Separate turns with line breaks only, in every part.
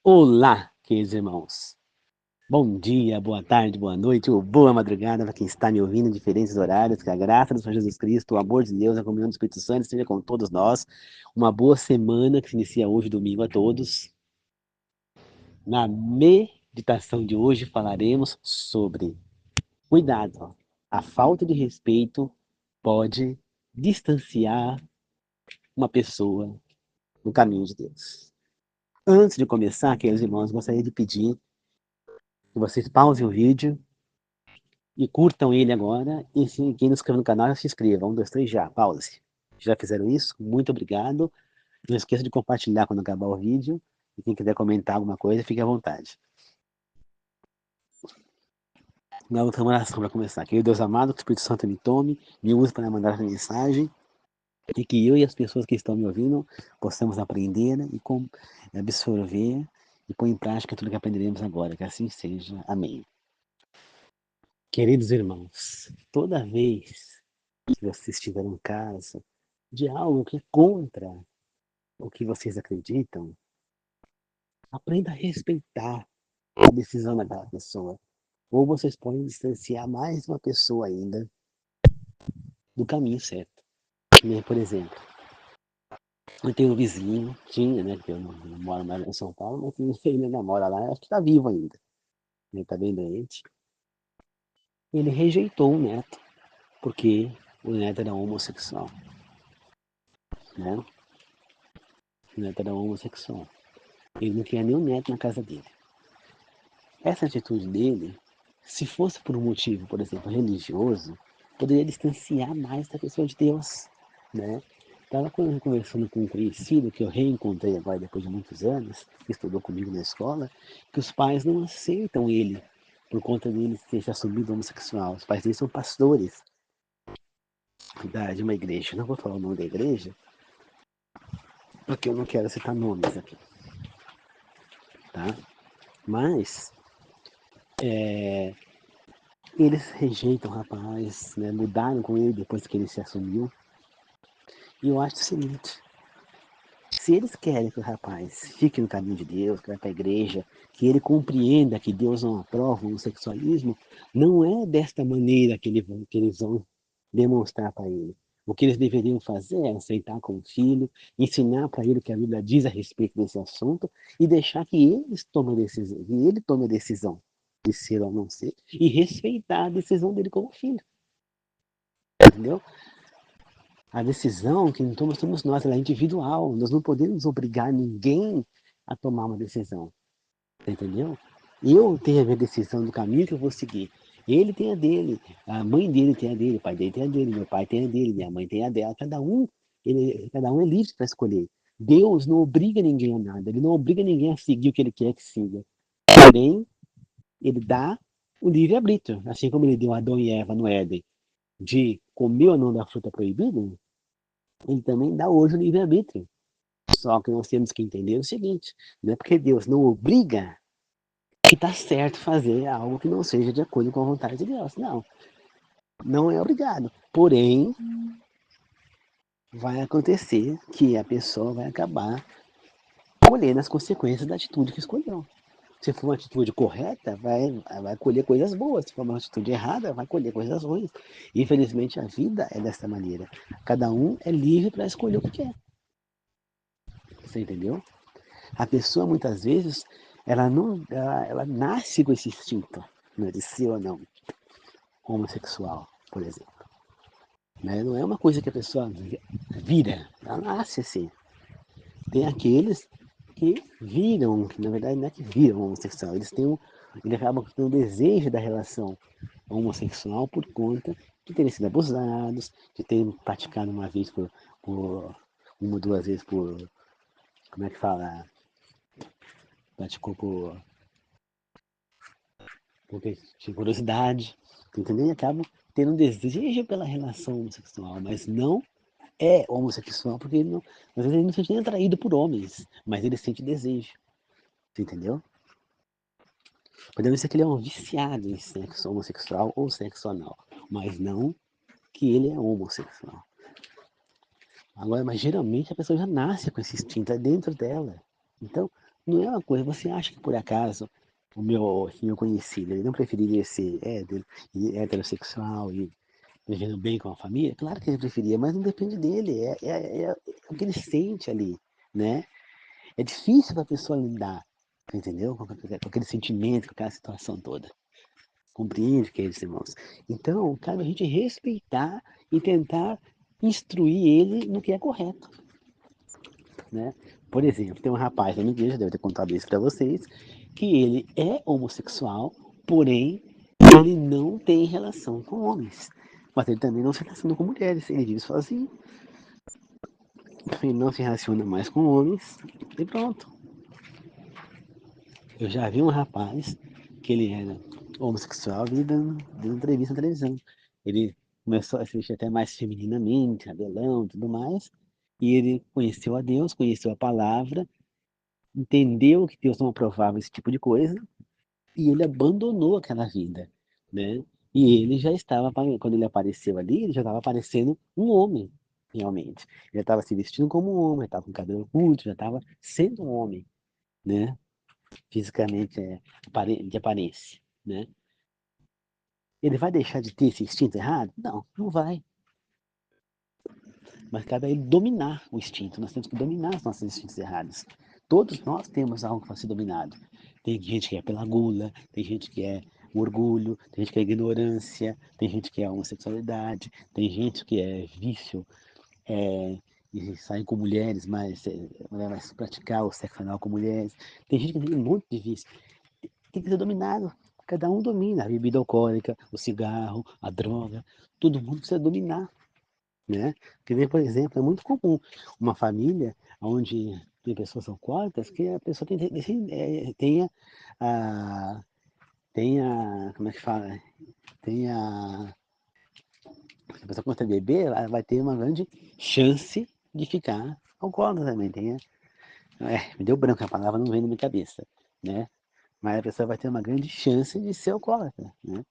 Olá, queridos irmãos. Bom dia, boa tarde, boa noite ou boa madrugada para quem está me ouvindo em diferentes horários. Que a graça do Senhor Jesus Cristo, o amor de Deus, a comunhão do Espírito Santo esteja com todos nós. Uma boa semana que se inicia hoje, domingo, a todos. Na meditação de hoje falaremos sobre cuidado. A falta de respeito pode distanciar uma pessoa do caminho de Deus. Antes de começar, queridos irmãos, gostaria de pedir que vocês pausem o vídeo e curtam ele agora. E quem não se inscreveu no canal, já se inscreva. 1, 2, 3, já. Pause. Já fizeram isso? Muito obrigado. Não esqueça de compartilhar quando acabar o vídeo. E quem quiser comentar alguma coisa, fique à vontade. Na outra oração para começar. Querido Deus amado, que o Espírito Santo me tome, me use para mandar essa mensagem. E que eu e as pessoas que estão me ouvindo possamos aprender e absorver e pôr em prática tudo que aprenderemos agora. Que assim seja. Amém. Queridos irmãos, toda vez que vocês estiverem em casa de algo que é contra o que vocês acreditam, aprenda a respeitar a decisão daquela pessoa. Ou vocês podem distanciar mais uma pessoa ainda do caminho certo. Por exemplo, eu tenho um vizinho, tinha, né, que eu não moro mais em São Paulo, mas ele ainda mora lá, acho que está vivo ainda. Ele está bem doente. Ele rejeitou o neto, porque o neto era homossexual. Né? O neto era homossexual. Ele não queria nenhum neto na casa dele. Essa atitude dele, se fosse por um motivo, por exemplo, religioso, poderia distanciar mais da pessoa de Deus, né? Estava conversando com um conhecido que eu reencontrei agora depois de muitos anos, que estudou comigo na escola, que os pais não aceitam ele por conta dele ter se assumido homossexual. Os pais dele são pastores de uma igreja. Não vou falar o nome da igreja, porque eu não quero citar nomes aqui, tá? Mas eles rejeitam o rapaz, né? Mudaram com ele depois que ele se assumiu. E eu acho o seguinte: se eles querem que o rapaz fique no caminho de Deus, que vá para a igreja, que ele compreenda que Deus não aprova o homossexualismo, não é desta maneira que eles vão demonstrar para ele. O que eles deveriam fazer é aceitar como filho, ensinar para ele o que a Bíblia diz a respeito desse assunto e deixar que ele tome a decisão de ser ou não ser e respeitar a decisão dele como filho. Entendeu? A decisão que toma somos nós, ela é individual. Nós não podemos obrigar ninguém a tomar uma decisão. Entendeu? Eu tenho a minha decisão do caminho que eu vou seguir. Ele tem a dele, a mãe dele tem a dele, o pai dele tem a dele, meu pai tem a dele, minha mãe tem a dela. Cada um é livre para escolher. Deus não obriga ninguém a nada. Ele não obriga ninguém a seguir o que ele quer que siga. Porém, ele dá o livre-arbítrio. Assim como ele deu a Adão e Eva no Éden de comer ou não da fruta proibida, ele também dá hoje o livre-arbítrio. Só que nós temos que entender o seguinte: não é porque Deus não obriga que está certo fazer algo que não seja de acordo com a vontade de Deus. Não, não é obrigado. Porém, vai acontecer que a pessoa vai acabar colhendo as consequências da atitude que escolheu. Se for uma atitude correta, vai colher coisas boas. Se for uma atitude errada, vai colher coisas ruins. Infelizmente, a vida é dessa maneira. Cada um é livre para escolher o que quer. Você entendeu? A pessoa, muitas vezes, ela nasce com esse instinto, né, de ser ou não homossexual, por exemplo. Né? Não é uma coisa que a pessoa vira, ela nasce assim. Tem aqueles que viram, que na verdade não é que viram homossexual, eles acabam tendo um desejo da relação homossexual por conta de terem sido abusados, de terem praticado uma vez por uma ou duas vezes por, como é que fala, praticou porque tinha curiosidade, entendeu? E acabam tendo um desejo pela relação homossexual, mas não é homossexual porque ele não, às vezes ele não se sente atraído por homens, mas ele sente desejo, entendeu? Podemos dizer que ele é um viciado em sexo homossexual ou sexo anal, mas não que ele é homossexual. Agora, mas geralmente a pessoa já nasce com esse instinto, é dentro dela. Então, Não é uma coisa, você acha que por acaso o meu conhecido, ele não preferiria ser heterossexual e vivendo bem com a família? Claro que ele preferia, mas não depende dele, é o que ele sente ali, né? É difícil para a pessoa lidar, entendeu? Com aquele sentimento, com aquela situação toda. Compreende, queridos irmãos? Então, cabe a gente respeitar e tentar instruir ele no que é correto, né? Por exemplo, tem um rapaz na minha igreja, deve ter contado isso para vocês, que ele é homossexual, porém ele não tem relação com homens. Mas ele também não se relaciona com mulheres, ele vive sozinho. Ele não se relaciona mais com homens e pronto. Eu já vi um rapaz que ele era homossexual e dando entrevista na televisão. Ele começou a se vestir até mais femininamente, cabelão e tudo mais. E ele conheceu a Deus, conheceu a palavra, entendeu que Deus não aprovava esse tipo de coisa e ele abandonou aquela vida, né? E ele já estava, quando ele apareceu ali, ele já estava parecendo um homem, realmente. Ele estava se vestindo como um homem, estava com cabelo curto, já estava sendo um homem, né? Fisicamente, de aparência, né? Ele vai deixar de ter esse instinto errado? Não, não vai. Mas cabe a ele dominar o instinto. Nós temos que dominar os nossos instintos errados. Todos nós temos algo para ser dominado. Tem gente que é pela gula, tem gente que é o orgulho, tem gente que é ignorância, tem gente que é a homossexualidade, tem gente que é vício, e sair com mulheres, mas vai praticar o sexo anal com mulheres. Tem gente que tem um monte de vício. Tem que ser dominado. Cada um domina a bebida alcoólica, o cigarro, a droga. Todo mundo precisa dominar, né? Que nem, por exemplo, é muito comum uma família onde tem pessoas alcoólicas que a pessoa tenha, como é que fala? Tenha, se a pessoa começa a beber, ela vai ter uma grande chance de ficar alcoólatra também. Me deu branco, a palavra não vem na minha cabeça, né? Mas a pessoa vai ter uma grande chance de ser alcoólatra, né?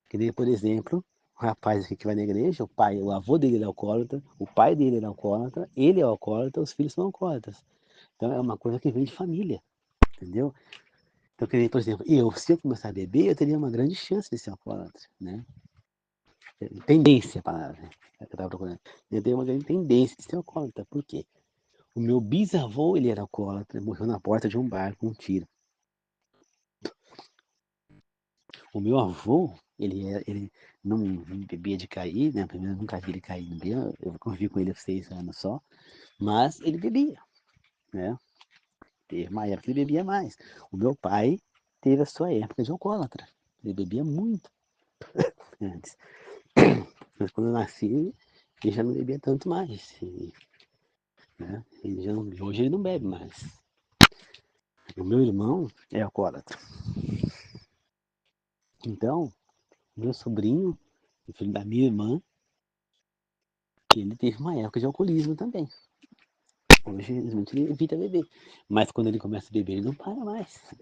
Que nem, por exemplo, o rapaz aqui que vai na igreja, o avô dele era alcoólatra, o pai dele era alcoólatra, ele é alcoólatra, os filhos são alcoólatras. Então é uma coisa que vem de família, entendeu? Então, que nem, por exemplo, se eu começar a beber, eu teria uma grande chance de ser alcoólatra, né? Tendência, a palavra, né? É que eu estava procurando. Eu tenho uma grande tendência de ser alcoólatra. Por quê? O meu bisavô, ele era alcoólatra, morreu na porta de um bar com um tiro. O meu avô, ele não bebia de cair, né? Primeiro, eu nunca vi ele cair, não bebia, eu convivi com ele há 6 anos só, mas ele bebia, né? Teve uma época que ele bebia mais. O meu pai teve a sua época de alcoólatra. Ele bebia muito antes. Mas quando eu nasci, ele já não bebia tanto mais. Né? Hoje ele não bebe mais. O meu irmão é alcoólatra. Então, meu sobrinho, o filho da minha irmã, ele teve uma época de alcoolismo também. Hoje, infelizmente, ele evita beber. Mas quando ele começa a beber, ele não para mais.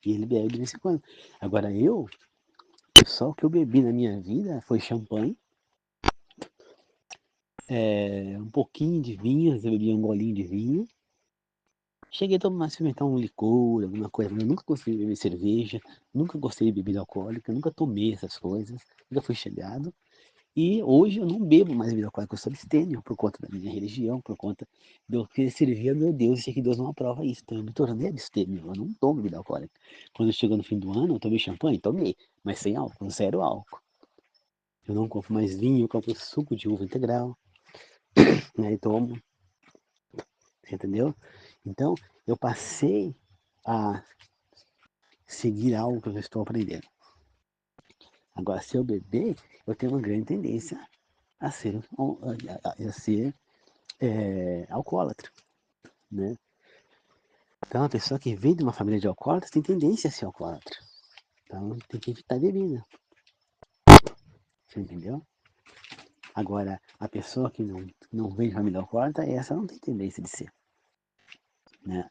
E ele bebe de vez em quando. Agora só o que eu bebi na minha vida foi champanhe, um pouquinho de vinho, eu bebi um golinho de vinho. Cheguei a tomar, experimentar um licor, alguma coisa, mas eu nunca gostei de beber cerveja, nunca gostei de bebida alcoólica, nunca tomei essas coisas, nunca fui chegado. E hoje eu não bebo mais bebida alcoólica, eu sou abstêmio por conta da minha religião, por conta de eu querer servir a meu Deus e sei que Deus não aprova isso. Então eu me tornei abstêmio, eu não tomo bebida alcoólica. Quando chegou no fim do ano, eu tomei champanhe? Tomei, mas sem álcool, zero álcool. Eu não compro mais vinho, eu compro suco de uva integral, né, e tomo, entendeu? Então eu passei a seguir algo que eu estou aprendendo. Agora, se eu beber, eu tenho uma grande tendência a ser, alcoólatra, né? Então, a pessoa que vem de uma família de alcoólatras tem tendência a ser alcoólatra. Então, tem que evitar bebida. Você entendeu? Agora, a pessoa que não vem de família alcoólatra, essa não tem tendência de ser, né?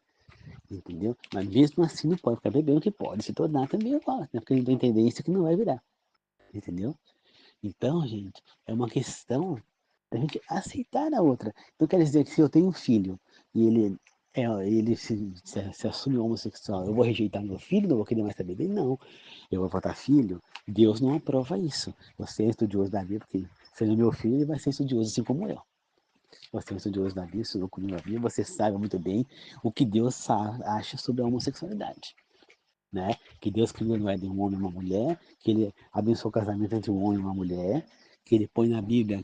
Entendeu? Mas mesmo assim não pode ficar bebendo, que pode se tornar também alcoólatra, né? Porque não tem tendência que não vai virar. Entendeu? Então, gente, é uma questão da gente aceitar a outra. Então, quer dizer que se eu tenho um filho e ele se assume homossexual, eu vou rejeitar meu filho, não vou querer mais saber dele? Não. Eu vou votar filho? Deus não aprova isso. Você é estudioso da Bíblia, porque sendo meu filho, ele vai ser estudioso assim como eu. Você é um estudioso da Bíblia, estudou comigo a Bíblia, você sabe muito bem o que Deus acha sobre a homossexualidade. Né? Que Deus criou não é de um homem e uma mulher, que ele abençoou o casamento entre um homem e uma mulher, que ele põe na Bíblia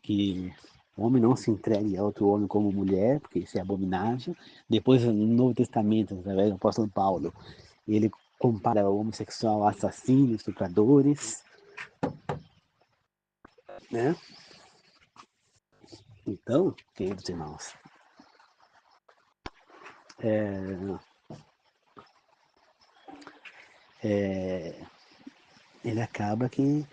que o homem não se entregue a outro homem como mulher, porque isso é abominável. Depois, no Novo Testamento, através do apóstolo Paulo, ele compara o homossexual a assassinos, estupradores, né? Então, queridos irmãos, ele acaba que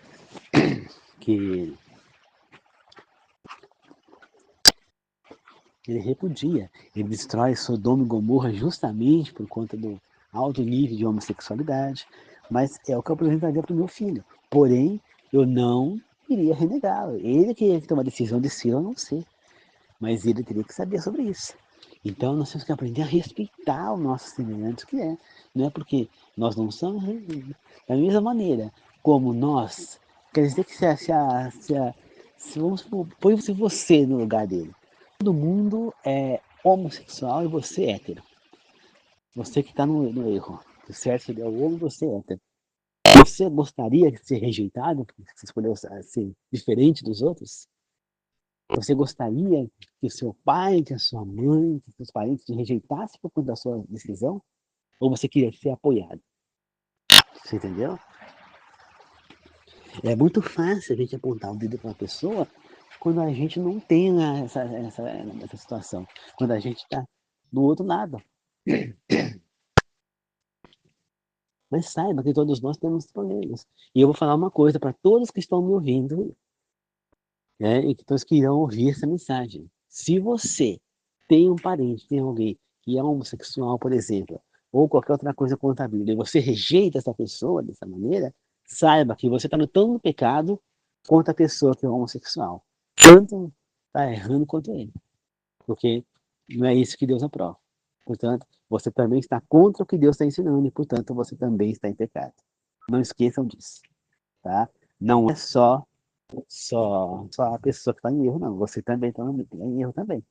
ele repudia, ele destrói Sodoma e Gomorra justamente por conta do alto nível de homossexualidade, mas é o que eu apresentaria para o meu filho. Porém, eu não iria renegá-lo. Ele que ia tomar a decisão de ser ou não ser, mas ele teria que saber sobre isso. Então, nós temos que aprender a respeitar o nosso semelhante que é. Não é porque nós não somos, da mesma maneira como nós, quer dizer que se vamos põe você no lugar dele. Todo mundo é homossexual e você é hétero. Você que está no erro. O certo seria o homem e você é hétero. Você gostaria de ser rejeitado porque você escolheu ser diferente dos outros? Você gostaria que o seu pai, que a sua mãe, que os seus parentes te rejeitassem por conta da sua decisão? Ou você queria ser apoiado? Você entendeu? É muito fácil a gente apontar o dedo para uma pessoa quando a gente não tem essa situação. Quando a gente está do outro lado. Mas saiba que todos nós temos problemas. E eu vou falar uma coisa para todos que estão me ouvindo, né, e que todos que irão ouvir essa mensagem. Se você tem um parente, tem alguém que é homossexual, por exemplo, ou qualquer outra coisa contra a Bíblia, e você rejeita essa pessoa dessa maneira, saiba que você está lutando no pecado contra a pessoa que é homossexual. Tanto está errando quanto ele. Porque não é isso que Deus aprova. Portanto, você também está contra o que Deus está ensinando e, portanto, você também está em pecado. Não esqueçam disso, tá? Não é só a pessoa que está em erro, não. Você também está em erro também.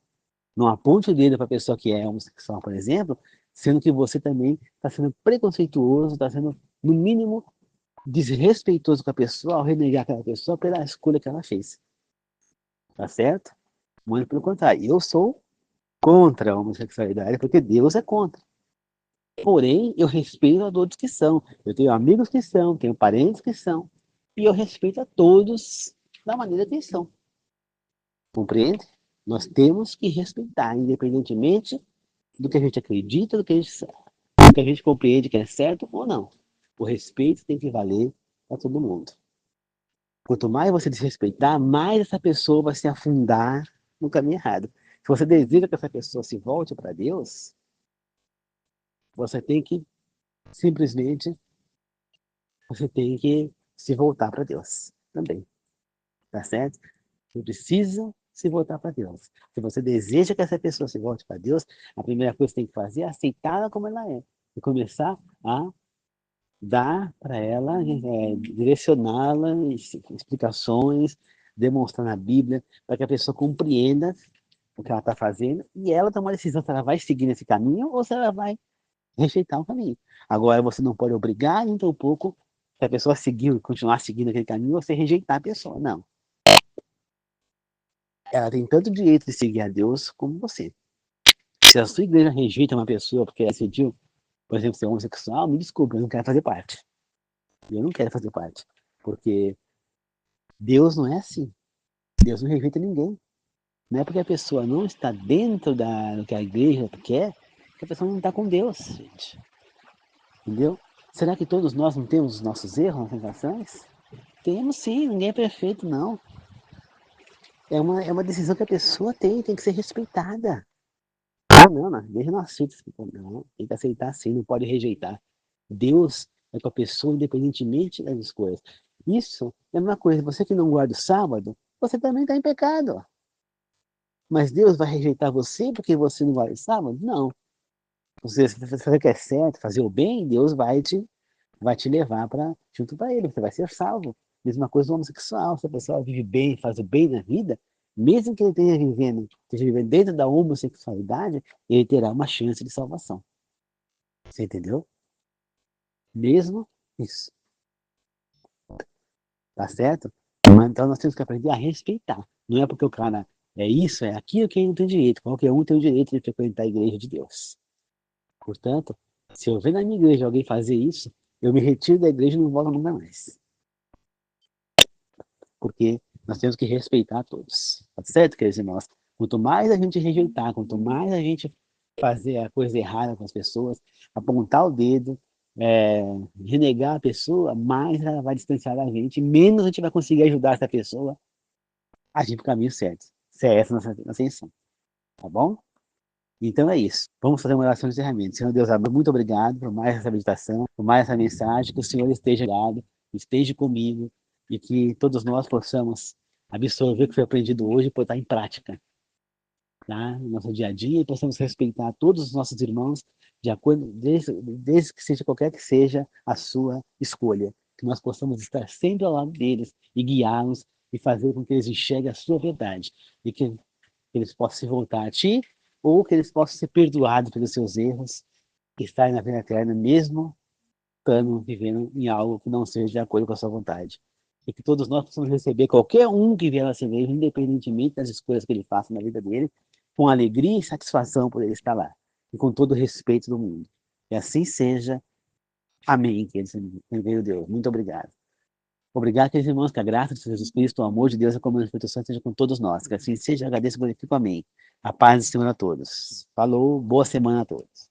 Não aponte o dedo para a pessoa que é homossexual, por exemplo, sendo que você também está sendo preconceituoso, está sendo, no mínimo, desrespeitoso com a pessoa ao renegar aquela pessoa pela escolha que ela fez. Tá certo? Muito pelo contrário. Eu sou contra a homossexualidade porque Deus é contra. Porém, eu respeito a todos que são. Eu tenho amigos que são, tenho parentes que são. E eu respeito a todos da maneira que são. Compreende? Nós temos que respeitar, independentemente do que a gente acredita, do que a gente compreende que é certo ou não. O respeito tem que valer para todo mundo. Quanto mais você desrespeitar, mais essa pessoa vai se afundar no caminho errado. Se você deseja que essa pessoa se volte para Deus, você tem que simplesmente você tem que se voltar para Deus também, tá certo? Você precisa se voltar para Deus. Se você deseja que essa pessoa se volte para Deus, a primeira coisa que você tem que fazer é aceitá-la como ela é e começar a dar para ela, direcioná-la, explicações, demonstrar na Bíblia, para que a pessoa compreenda o que ela está fazendo e ela tomar a decisão se ela vai seguir nesse caminho ou se ela vai rejeitar o caminho. Agora, você não pode obrigar, nem tampouco, se a pessoa seguir, continuar seguindo aquele caminho, você rejeitar a pessoa. Não. Ela tem tanto direito de seguir a Deus como você. Se a sua igreja rejeita uma pessoa porque ela decidiu, por exemplo, ser homossexual, me desculpe, eu não quero fazer parte. Eu não quero fazer parte. Porque Deus não é assim. Deus não rejeita ninguém. Não é porque a pessoa não está dentro do que a igreja quer, que a pessoa não está com Deus, gente. Entendeu? Será que todos nós não temos os nossos erros, nossas tentações? Temos sim, ninguém é perfeito, não. É uma decisão que a pessoa tem que ser respeitada. Não, na igreja não aceita esse tipo, não. Tem que aceitar sim, não pode rejeitar. Deus é com a pessoa independentemente das escolhas. Isso é uma coisa, você que não guarda o sábado, você também está em pecado. mas Deus vai rejeitar você porque você não vai sábado? Não. Você fazer o que é certo, fazer o bem, Deus vai te levar junto para ele, você vai ser salvo. Mesma coisa do homossexual, se a pessoa vive bem, faz o bem na vida, mesmo que ele esteja vivendo dentro da homossexualidade, ele terá uma chance de salvação. Você entendeu? Mesmo isso. Tá certo? Então nós temos que aprender a respeitar. Não é porque o cara é isso, é aquilo que ele não tem direito. Qualquer um tem o direito de frequentar a igreja de Deus. Portanto, se eu ver na minha igreja alguém fazer isso, eu me retiro da igreja e não volto nunca mais. Porque nós temos que respeitar todos. Tá certo, queridos irmãos? Quanto mais a gente rejeitar, quanto mais a gente fazer a coisa errada com as pessoas, apontar o dedo, é, renegar a pessoa, mais ela vai distanciar da gente, menos a gente vai conseguir ajudar essa pessoa a agir para o caminho certo. Se é essa a nossa intenção. Tá bom? Então é isso. Vamos fazer uma oração de encerramento. Senhor Deus, muito obrigado por mais essa meditação, por mais essa mensagem. Que o Senhor esteja ligado, esteja comigo e que todos nós possamos absorver o que foi aprendido hoje e botar em prática, tá? No nosso dia a dia e possamos respeitar todos os nossos irmãos de acordo, desde que seja qualquer que seja a sua escolha. Que nós possamos estar sempre ao lado deles e guiá-los e fazer com que eles enxerguem a sua verdade e que eles possam se voltar a ti ou que eles possam ser perdoados pelos seus erros e estarem na vida eterna, mesmo estando vivendo em algo que não seja de acordo com a sua vontade. E que todos nós possamos receber qualquer um que vier na igreja, independentemente das escolhas que ele faça na vida dele, com alegria e satisfação por ele estar lá. E com todo o respeito do mundo. E assim seja. Amém, queridos Deus. Muito obrigado. Obrigado, queridos irmãos, que a graça de Jesus Cristo, o amor de Deus e a comunhão do Espírito Santo seja com todos nós. Que assim seja, agradeço e glorifico. Amém. A paz do Senhor a todos. Falou, boa semana a todos.